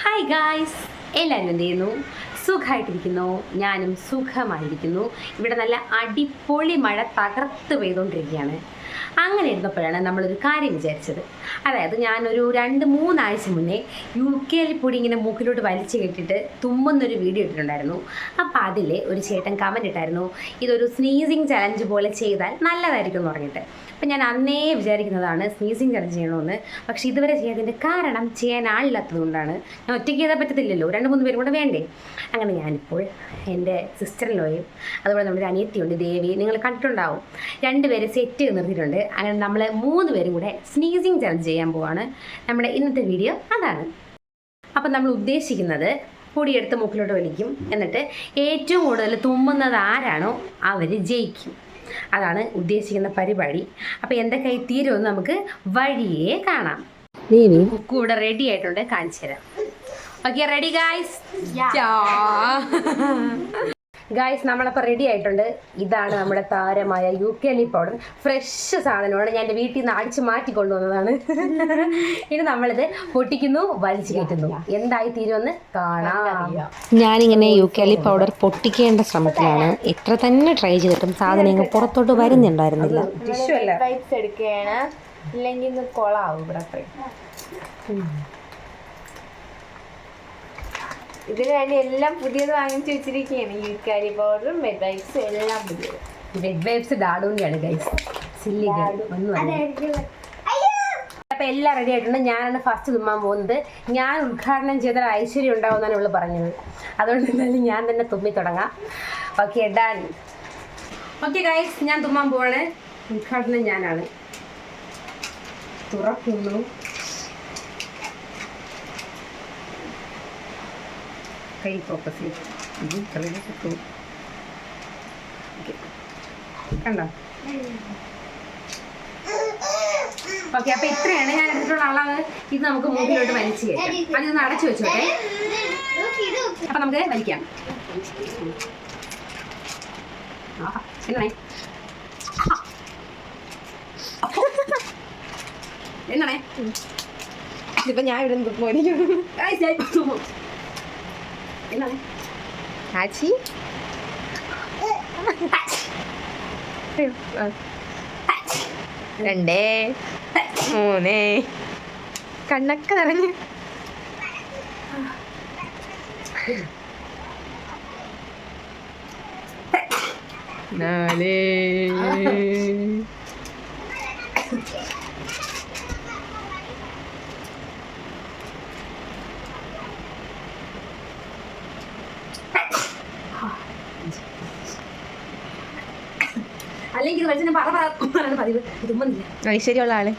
Hi guys, എല്ലാവരും എന്ത് ചെയ്യുന്നു? സുഖമായിട്ടിരിക്കുന്നു. ഞാനും സുഖമായിരിക്കുന്നു. ഇവിടെ നല്ല അടിപൊളി മഴ തകർത്ത് പെയ്തുകൊണ്ടിരിക്കുകയാണ്. അങ്ങനെ ഇരുന്നപ്പോഴാണ് നമ്മളൊരു കാര്യം വിചാരിച്ചത്. അതായത് ഞാനൊരു 2-3 ആഴ്ച മുന്നേ 𝘃𝗹്പൊടി ഇങ്ങനെ മൂക്കിലോട്ട് വലിച്ചു കെട്ടിയിട്ട് തുമ്മുന്നൊരു വീഡിയോ ഇട്ടിട്ടുണ്ടായിരുന്നു. അപ്പോൾ അതിൽ ഒരു ചേട്ടൻ കമൻറ്റ് ഇട്ടായിരുന്നു, ഇതൊരു സ്നീസിങ് ചലഞ്ച് പോലെ ചെയ്താൽ നല്ലതായിരിക്കും എന്ന് പറഞ്ഞിട്ട്. അപ്പം ഞാൻ അന്നേ വിചാരിക്കുന്നതാണ് സ്നീസിങ് ചലഞ്ച് ചെയ്യണമെന്ന്. പക്ഷേ ഇതുവരെ ചെയ്യാതിൻ്റെ കാരണം ചെയ്യാൻ ആളില്ലാത്തത് കൊണ്ടാണ്. ഞാൻ ഒറ്റയ്ക്ക് ചെയ്താൽ പറ്റത്തില്ലല്ലോ, 2-3 പേരും കൂടെ വേണ്ടേ. അങ്ങനെ ഞാനിപ്പോൾ എൻ്റെ സിസ്റ്ററിലോയും അതുപോലെ നമ്മുടെ അനിയത്തിയുണ്ട് ദേവി, നിങ്ങൾ കണ്ടിട്ടുണ്ടാവും, 2 പേരെ സെറ്റ് ചെയ്ത് നിർത്തിയിട്ടുണ്ട്. അങ്ങനെ നമ്മൾ 3 പേരും കൂടെ സ്നീസിങ് ചലഞ്ച് ചെയ്യാൻ പോവാണ്. നമ്മുടെ ഇന്നത്തെ വീഡിയോ അതാണ്. അപ്പം നമ്മൾ ഉദ്ദേശിക്കുന്നത് പൊടിയെടുത്ത് മൂക്കിലോട്ട് വലിക്കും, എന്നിട്ട് ഏറ്റവും കൂടുതൽ തുമ്മുന്നത് ആരാണോ അവർ ജയിക്കും. അതാണ് ഉദ്ദേശിക്കുന്ന പരിപാടി. അപ്പോൾ എന്തൊക്കെ തീരുമെന്ന് നമുക്ക് വഴിയേ കാണാം. ദേവി കുക്കു ഇവിടെ റെഡി ആയിട്ടുണ്ട്, കാണിച്ചു തരാം. Okay, ready guys? ഗായ്സ്, നമ്മളപ്പോൾ റെഡി ആയിട്ടുണ്ട്. ഇതാണ് നമ്മുടെ താരമായ 𝘃𝗹്പി പൗഡർ. ഫ്രഷ് സാധനമാണ്, ഞാൻ എൻ്റെ വീട്ടിൽ നിന്ന് അടിച്ച് മാറ്റി കൊണ്ടുവന്നതാണ്. ഇനി നമ്മളിത് പൊട്ടിക്കുന്നു, വലിച്ചു കയറ്റുന്നു. എന്തായി തീരുമെന്ന് കാണാം. ഞാനിങ്ങനെ 𝘃𝗹്പി പൗഡർ പൊട്ടിക്കേണ്ട ശ്രമത്തിലാണ്. എത്ര തന്നെ ട്രൈ ചെയ്തിട്ടും സാധനം ഇങ്ങനെ പുറത്തോട്ട് വരുന്നുണ്ടായിരുന്നില്ല. എടുക്കുകയാണ്, ഇല്ലെങ്കിൽ ഇന്ന് കൊളാവും ഇവിടെ. ഇതിന് വേണ്ടി എല്ലാം പുതിയത് വാങ്ങിച്ചു വെച്ചിരിക്കുകയാണ്. 𝘃𝗹്പി പൗഡറും വെറ്റ് വൈപ്സും എല്ലാം പുതിയത്. വെറ്റ് വൈപ്സ് ഡാഡൂൻ്റെയാണ് ഗൈസ്, സില്ലി ഒന്നും. അപ്പോൾ എല്ലാം റെഡി ആയിട്ടുണ്ട്. ഞാനാണ് ഫസ്റ്റ് തുമ്മാൻ പോകുന്നത്. ഞാൻ ഉദ്ഘാടനം ചെയ്താൽ ഐശ്വര്യം ഉണ്ടാവുമെന്നാണ് ഇവള് പറഞ്ഞത്. അതുകൊണ്ട് എന്തായാലും ഞാൻ തന്നെ തുമ്മി തുടങ്ങാം. Okay, done. ഓക്കെ ഗൈസ്, ഞാൻ തുമ്മാൻ പോവാണ്. ഉദ്ഘാടനം ഞാനാണ്. തുറക്കുന്നു. കൈ ഫോക്കസ് ചെയ്യും. കണ്ടോ? ഓക്കെ, അപ്പോൾ ഇത്രയാണ് ഞാൻ എടുത്തിട്ടുള്ള അളവ്. ഇത് നമുക്ക് മൂക്കിലോട്ട് വലിച്ചു കയറ്റാം. അതൊന്ന് അടച്ചു വെച്ചോട്ടെ. അപ്പം നമുക്ക് വലിക്കാം. എന്നാണേ എന്നാണേ ഇതിപ്പോൾ ഞാൻ ഇവിടെ നിന്ന് പോയിരിക്കും. എന്നാണ് ആച്ചി 2 3 കണ്ണൊക്കെ നിറഞ്ഞ് 4 അല്ലെങ്കിൽ ഇത് വലിച്ച പറയാണ് പതിവ്. ഇതുമ്പന്നില്ല. ഐശ്വര്യമുള്ള ആള്.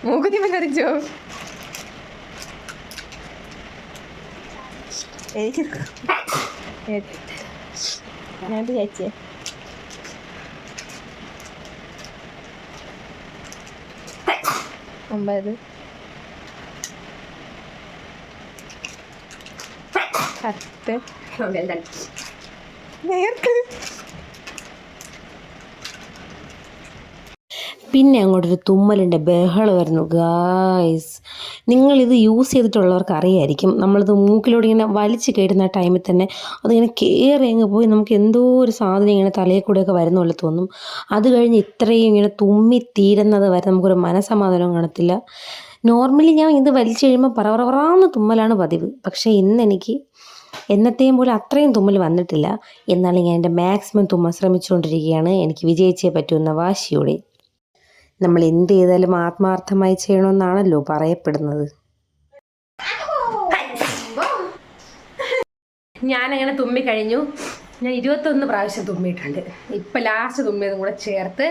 മൂക്കുത്തിമ്മ തെറിച്ചോ? എനിക്ക് ഞാൻ വിചാരിച്ചേ 9 10 നേർക്ക്. പിന്നെ അങ്ങോട്ടൊരു തുമ്മലിൻ്റെ ബഹളമായിരുന്നു ഗായ്സ്. നിങ്ങളിത് യൂസ് ചെയ്തിട്ടുള്ളവർക്ക് അറിയായിരിക്കും. നമ്മളിത് മൂക്കിലൂടെ ഇങ്ങനെ വലിച്ചു കയറ്റുന്ന ടൈമിൽ തന്നെ അതിങ്ങനെ കയറി അങ്ങ് പോയി നമുക്ക് എന്തോ ഒരു സാധനം ഇങ്ങനെ തലയിൽ കൂടെയൊക്കെ വരുന്ന പോലെ തോന്നും. അത് കഴിഞ്ഞ് ഇത്രയും ഇങ്ങനെ തുമ്മി തീരുന്നത് വരെ നമുക്കൊരു മനസ്സമാധാനവും കാണത്തില്ല. നോർമലി ഞാൻ ഇത് വലിച്ചു കഴിയുമ്പോൾ പറവറാന്ന് തുമ്മലാണ് പതിവ്. പക്ഷേ ഇന്നെനിക്ക് എന്നത്തെയും പോലെ അത്രയും തുമ്മൽ വന്നിട്ടില്ല. എന്നാലും ഞാൻ എൻ്റെ മാക്സിമം തുമ്മാൻ ശ്രമിച്ചുകൊണ്ടിരിക്കുകയാണ്. എനിക്ക് വിജയിച്ചേ പറ്റുമെന്ന വാശിയോടെ. നമ്മൾ എന്ത് ചെയ്താലും ആത്മാർത്ഥമായി ചെയ്യണമെന്നാണല്ലോ പറയപ്പെടുന്നത്. ഞാനങ്ങനെ തുമ്മിക്കഴിഞ്ഞു. ഞാൻ 21 പ്രാവശ്യം തുമ്മിയിട്ടുണ്ട്. ഇപ്പം ലാസ്റ്റ് തുമ്മിയതും കൂടെ ചേർത്ത്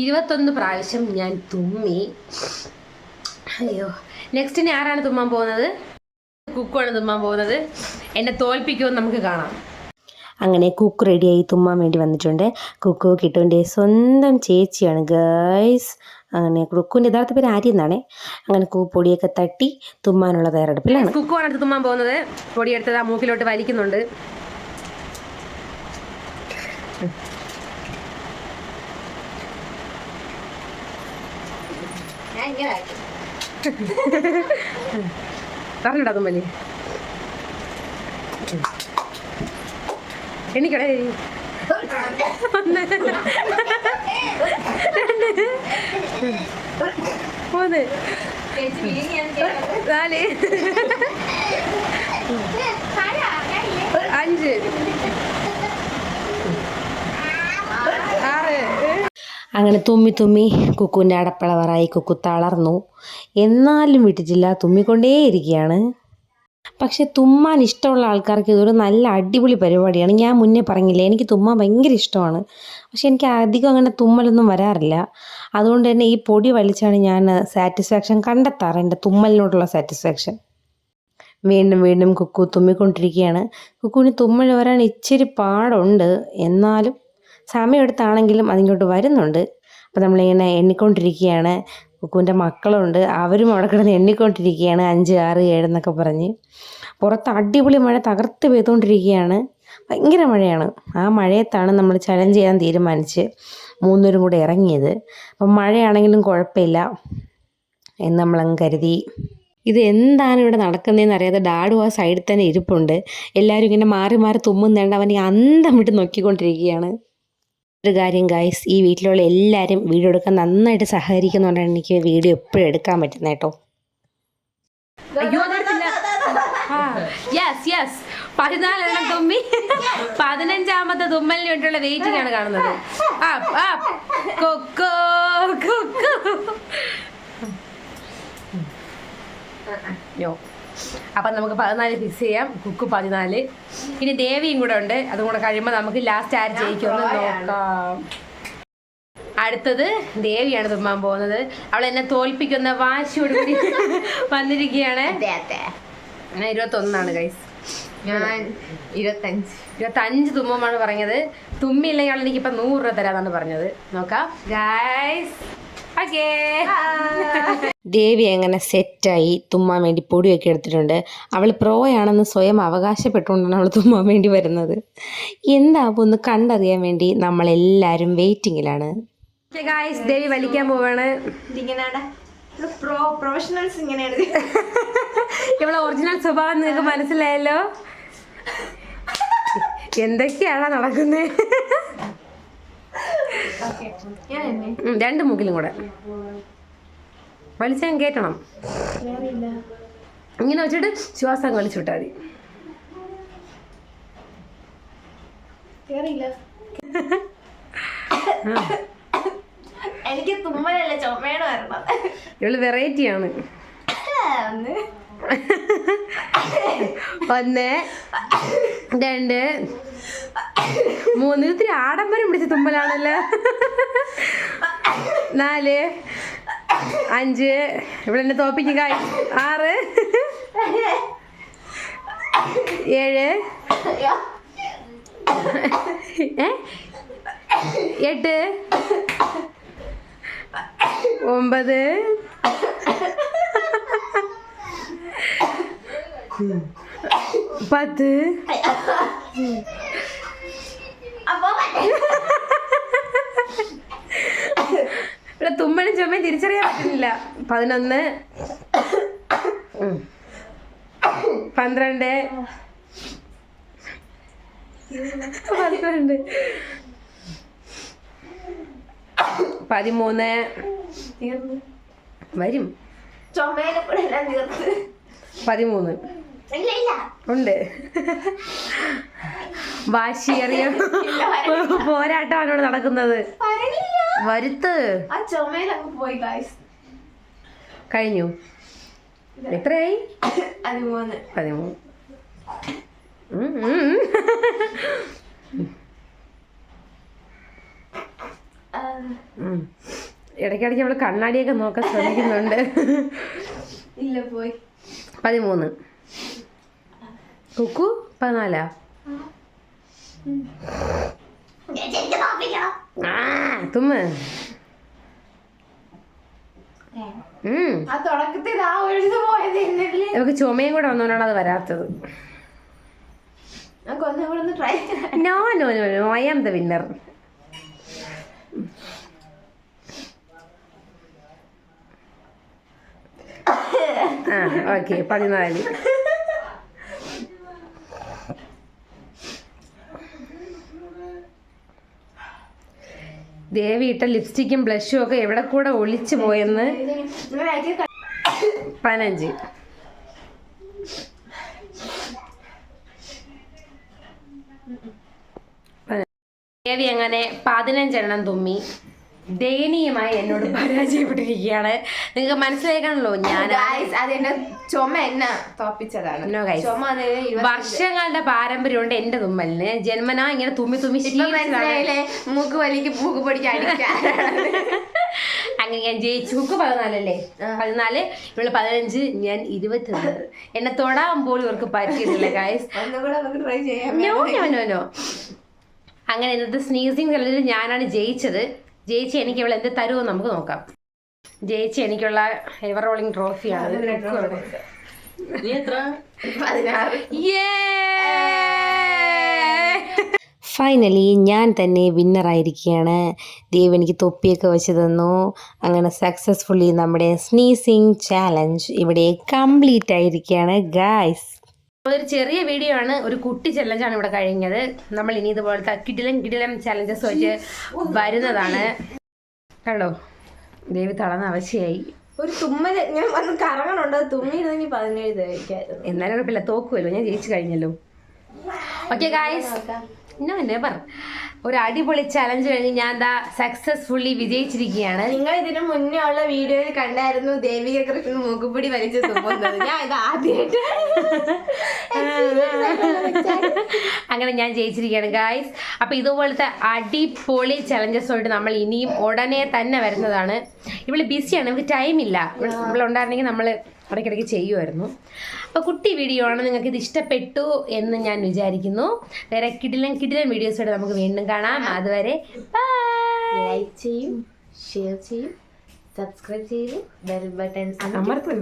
21 പ്രാവശ്യം ഞാൻ തുമ്മി. അയ്യോ, നെക്സ്റ്റ് ഇനി ആരാണ് തുമ്മാൻ പോകുന്നത്? കുക്കുവാണ് തുമ്മാൻ പോകുന്നത്. എന്നെ തോൽപ്പിക്കുമെന്ന് നമുക്ക് കാണാം. അങ്ങനെ കുക്ക് റെഡിയായി തുമ്മാൻ വേണ്ടി വന്നിട്ടുണ്ട്. കുക്കു കിട്ടുവിൻ്റെ സ്വന്തം ചേച്ചിയാണ് ഗൈസ്. അങ്ങനെ കുക്കുവിൻ്റെ യഥാർത്ഥ പേര് ആര്യ എന്നാണ്. അങ്ങനെ പൊടിയൊക്കെ തട്ടി തുമ്മാനുള്ള തയ്യാറെടുപ്പിലാണ്. കുക്കുവാണ് അടുത്ത് തുമ്മാൻ പോകുന്നത്. പൊടിയെടുത്തത് ആ മൂക്കിലോട്ട് വലിക്കുന്നുണ്ട്. ഞാൻ ഇങ്ങനെ ആക്കി. പറഞ്ഞിടാ തുമ്മല് എണ്ണിക്കടേ 1 2 ചേച്ചി വീങ്ങിയാണ് കേട്ടത്. 4 5 6. അങ്ങനെ തുമ്മി തുമ്മി കുക്കുവിൻ്റെ അടപ്പളവറായി. കുക്കു തളർന്നു, എന്നാലും വിട്ടിട്ടില്ല, തുമ്മിക്കൊണ്ടേയിരിക്കുകയാണ്. പക്ഷെ തുമ്മാൻ ഇഷ്ടമുള്ള ആൾക്കാർക്ക് ഇതൊരു നല്ല അടിപൊളി പരിപാടിയാണ്. ഞാൻ മുന്നേ പറഞ്ഞില്ലേ, എനിക്ക് തുമ്മാൻ ഭയങ്കര ഇഷ്ടമാണ്. പക്ഷെ എനിക്ക് അധികം അങ്ങനെ തുമ്മലൊന്നും വരാറില്ല. അതുകൊണ്ട് തന്നെ ഈ പൊടി വലിച്ചാണ് ഞാൻ സാറ്റിസ്ഫാക്ഷൻ കണ്ടെത്താറ്, എൻ്റെ തുമ്മലിനോടുള്ള സാറ്റിസ്ഫാക്ഷൻ. വീണ്ടും വീണ്ടും കുക്കു തുമ്മിക്കൊണ്ടിരിക്കുകയാണ്. കുക്കുവിന് തുമ്മൽ വരാൻ ഇച്ചിരി പാടുണ്ട്, എന്നാലും സമയമെടുത്താണെങ്കിലും അതിങ്ങോട്ട് വരുന്നുണ്ട്. അപ്പോൾ നമ്മളിങ്ങനെ എണ്ണിക്കൊണ്ടിരിക്കുകയാണ്. കുക്കുവിൻ്റെ മക്കളുണ്ട്, അവരും അവിടെ കിടന്ന് എണ്ണിക്കൊണ്ടിരിക്കുകയാണ്. 5 6 7 എന്നൊക്കെ പറഞ്ഞ്. പുറത്ത് അടിപൊളി മഴ തകർത്ത് പെയ്തുകൊണ്ടിരിക്കുകയാണ്, ഭയങ്കര മഴയാണ്. ആ മഴയത്താണ് നമ്മൾ ചലഞ്ച് ചെയ്യാൻ തീരുമാനിച്ച് 3 പേരും കൂടെ ഇറങ്ങിയത്. അപ്പം മഴയാണെങ്കിലും കുഴപ്പമില്ല എന്ന് നമ്മളങ്ങ് കരുതി. ഇത് എന്താണ് ഇവിടെ നടക്കുന്നതെന്ന് അറിയാതെ ഡാഡും ആ സൈഡിൽ തന്നെ ഇരിപ്പുണ്ട്. എല്ലാവരും ഇങ്ങനെ മാറി മാറി തുമ്മുന്നേണ്ട അവനെ അന്തം വിട്ട് നോക്കിക്കൊണ്ടിരിക്കുകയാണ്. ഒരു കാര്യം ഗൈസ്, ഈ വീട്ടിലുള്ള എല്ലാവരും വീഡിയോ എടുക്കാൻ നന്നായിട്ട് സഹകരിക്കുന്നതുകൊണ്ടാണ് എനിക്ക് വീഡിയോ എപ്പോഴും എടുക്കാൻ പറ്റുന്നത് കേട്ടോ. അയ്യോ, 14 തുമ്മി 15ാമത്തെ തുമ്മലിന് വേണ്ടിയുള്ള വെയിറ്റിംഗ് ആണ് കാണുന്നത്. അപ്പം നമുക്ക് 14 ഫിക്സ് ചെയ്യാം. കുക്കു 14. ഇനി ദേവിയും കൂടെ ഉണ്ട്. അതും കൂടെ കഴിയുമ്പോൾ നമുക്ക് ലാസ്റ്റ് ആര് ജയിക്കുമെന്ന് നോക്കാം. അടുത്തത് ദേവിയാണ് തുമ്മാൻ പോകുന്നത്. അവൾ എന്നെ തോൽപ്പിക്കുന്ന വാശിയോട് കൂടി വന്നിരിക്കുകയാണ്. ഞാൻ 21 ഗൈസ്. ഞാൻ 25 തുമ്മുമാണ് പറഞ്ഞത്. തുമ്മില്ലെങ്കിൽ അവൾ എനിക്കിപ്പോൾ 100 രൂപ തരാന്നാണ് പറഞ്ഞത്. നോക്കാം ഗൈസ്. ദേവി അങ്ങനെ സെറ്റായി തുമ്മാൻ വേണ്ടി പൊടിയൊക്കെ എടുത്തിട്ടുണ്ട്. അവൾ പ്രോയാണെന്ന് സ്വയം അവകാശപ്പെട്ടുകൊണ്ടാണ് അവൾ തുമ്മാൻ വേണ്ടി വരുന്നത്. എന്താവും ഒന്ന് കണ്ടറിയാൻ വേണ്ടി നമ്മളെല്ലാവരും വെയിറ്റിങ്ങിലാണ്. ദേവി വലിക്കാൻ പോവാണ്. പ്രൊഫഷണൽസ് ഇങ്ങനെയാണ്. ഇവളെ ഒറിജിനൽ സ്വഭാവം നിങ്ങൾക്ക് മനസ്സിലായല്ലോ. എന്തൊക്കെയാണോ നടക്കുന്നത്? 2 മൂക്കിലും കൂടെ വലിച്ചാൽ കേട്ടണം. ഇങ്ങനെ വെച്ചിട്ട് ശ്വാസം വലിച്ചു വിട്ടാൽ മതി. എനിക്ക് തുമ്മലല്ല ചുമയാണ് വരണം. ഇവള് വെറൈറ്റിയാണ്. 1 2 3. ഇത്തിരി ആഡംബരം പിടിച്ച തുമ്മലാണല്ലോ. 4 5. ഇവിടെ എന്നെ തോപ്പിക്കും. 6 7 8 9 10. ഇവിടെ തുമ്മലും ചുമയും തിരിച്ചറിയാൻ പറ്റുന്നില്ല. 11 12 13 വരും. 13 ഉണ്ട്. വാശിയേറിയ പോരാട്ടമാണ് ഇവിടെ നടക്കുന്നത്. വരുത്ത് കഴിഞ്ഞു. എത്രയായി? 13. ഇടയ്ക്കിടയ്ക്ക് അവള് കണ്ണാടിയൊക്കെ നോക്കാൻ ശ്രമിക്കുന്നുണ്ട്. 13. കുക്കു 14. തുമ്മ നമുക്ക് ചുമയും കൂടെ വന്നോണ്ടാണ് അത് വരാത്തത്. No no no no, I am the winner. Okay 14. Devi ഇട്ട ലിപ്സ്റ്റിക്കും ബ്ലഷും ഒക്കെ എവിടെ കൂടെ ഒളിച്ചു പോയെന്ന്. 15. ദേവി അങ്ങനെ 15 തുമ്മി ദയനീയമായി എന്നോട് പരാജയപ്പെട്ടിരിക്കുകയാണ്. നിങ്ങൾക്ക് മനസ്സിലാക്കണല്ലോ ഞാൻ അതെന്നെ ചുമ എന്നെ തോപ്പിച്ചതാണ്. വർഷങ്ങളുടെ പാരമ്പര്യമുണ്ട് എന്റെ തുമ്മലിന്. ജന്മനാ ഇങ്ങനെ തുമ്മി മൂക്ക് വലിക്ക് മൂക്ക് പൊടിക്കാൻ. അങ്ങനെ ഞാൻ ജയിച്ചു. 14 അല്ലേ? 14. ഇവള് 15. ഞാൻ 21. എന്നെ തൊടാൻ പോലും ഇവർക്ക് പറ്റിയിട്ടില്ല ഗൈസ്. ട്രൈ ചെയ്യാം. നോ. അങ്ങനെ ഇന്നത്തെ സ്നീസിങ് ചലഞ്ചിൽ ഞാനാണ് ജയിച്ചത്. ജയിച്ച് എനിക്ക് ഇവൾ എന്ത് തരുമോ നമുക്ക് നോക്കാം. ജയിച്ച് എനിക്കുള്ള എവർ റോളിംഗ് ട്രോഫിയാണ്. ഫൈനലി ഞാൻ തന്നെ വിന്നറായിരിക്കുകയാണ്. ദേവ് എനിക്ക് തൊപ്പിയൊക്കെ വെച്ച് തന്നു. അങ്ങനെ സക്സസ്ഫുള്ളി നമ്മുടെ സ്നീസിങ് ചാലഞ്ച് ഇവിടെ കംപ്ലീറ്റ് ആയിരിക്കുകയാണ് ഗായ്സ്. ഒരു ചെറിയ വീഡിയോ ആണ്, ഒരു കുട്ടി ചലഞ്ചാണ് ഇവിടെ കഴിഞ്ഞത്. നമ്മൾ ഇനി ഇതുപോലത്തെ കിടിലം ചലഞ്ചസ് വെച്ച് വരുന്നതാണ്. കണ്ടോ ദേവി തളർന്ന അവശയായി. ഒരു തുമ്മല് ഞാൻ വന്ന് കറങ്ങണുണ്ട്. തുമ്മിയിരുന്നെങ്കിൽ 17 തയ്ക്കായിരുന്നു. എന്നാലും കുഴപ്പമില്ല, തോക്കുമല്ലോ, ഞാൻ ജയിച്ചു കഴിഞ്ഞല്ലോ. Okay guys, no never. ഒരു അടിപൊളി ചലഞ്ച് കഴിഞ്ഞ് ഞാൻ എന്താ സക്സസ്ഫുള്ളി വിജയിച്ചിരിക്കുകയാണ്. നിങ്ങൾ ഇതിന് മുന്നേ ഉള്ള വീഡിയോയിൽ കണ്ടായിരുന്നു ദേവിക കൃഷ്ണൻ മൂക്കുപൊടി വലിച്ച് തുമ്മുന്നത്. ഞാൻ ഇത് ആദ്യമായിട്ട് അങ്ങനെ ഞാൻ ജയിച്ചിരിക്കുകയാണ് ഗായ്സ്. അപ്പോൾ ഇതുപോലത്തെ അടിപൊളി ചലഞ്ചസുമായിട്ട് നമ്മൾ ഇനിയും ഉടനെ തന്നെ വരുന്നതാണ്. ഇവള് ബിസിയാണ്, നമുക്ക് ടൈമില്ല. ഇവളുണ്ടായിരുന്നെങ്കിൽ നമ്മൾ ഇടയ്ക്കിടയ്ക്ക് ചെയ്യുമായിരുന്നു. അപ്പോൾ കുട്ടി വീഡിയോ ആണ്, നിങ്ങൾക്ക് ഇത് ഇഷ്ടപ്പെട്ടു എന്ന് ഞാൻ വിചാരിക്കുന്നു. വേറെ കിടിലൻ വീഡിയോസോടെ നമുക്ക് വീണ്ടും കാണാം. അതുവരെ ലൈക്ക് ചെയ്യും, ഷെയർ ചെയ്യും, സബ്സ്ക്രൈബ് ചെയ്യും, ബെൽ ബട്ടൺ അമർത്തും.